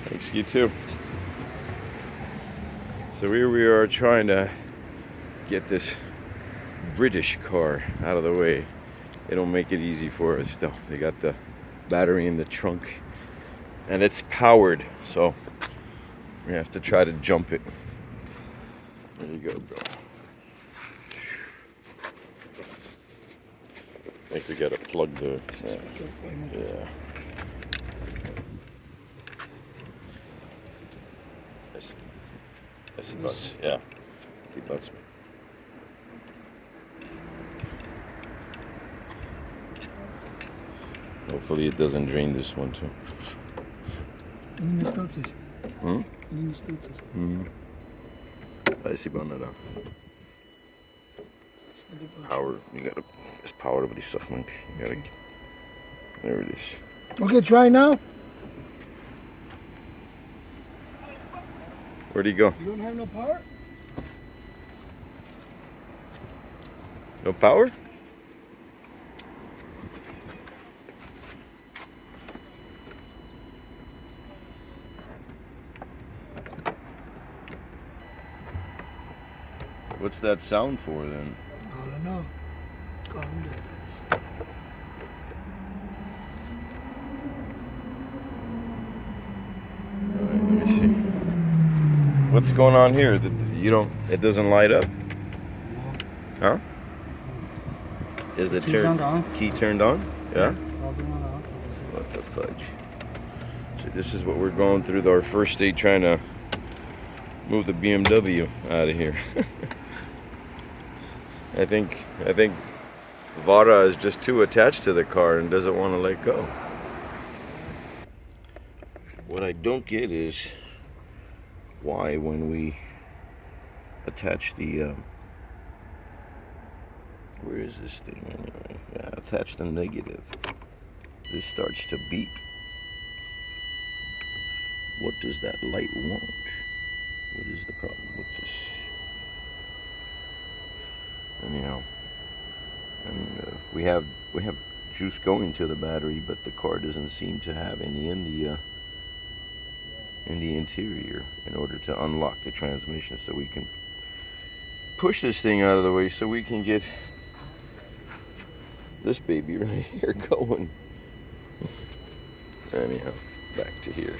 Thanks, you too. So here we are trying to get this British car out of the way. They don't make it easy for us though. They got the battery in the trunk and it's powered, so we have to try to jump it. There you go, bro. I think we gotta plug the yeah. That's the butts, yeah. The butts. Hopefully it doesn't drain this one too. Спасибо, Power, you gotta, it's power, but it's stuff, man. You gotta, there it is. Okay, try now. Where'd he go? You don't have no power? No power? What's that sound for then? I don't know. Alright, let me see. What's going on here? You don't, it doesn't light up? Huh? Is the key turned on? Yeah? What the fudge? So this is what we're going through our first day trying to move the BMW out of here. I think VARA is just too attached to the car and doesn't want to let go. What I don't get is why when we attach the where is this thing anyway? Yeah, attach the negative. This starts to beep. What does that light want? What is the problem with this? Anyhow, and we have juice going to the battery, but the car doesn't seem to have any in the interior in order to unlock the transmission, so we can push this thing out of the way so we can get this baby right here going. Anyhow, back to here.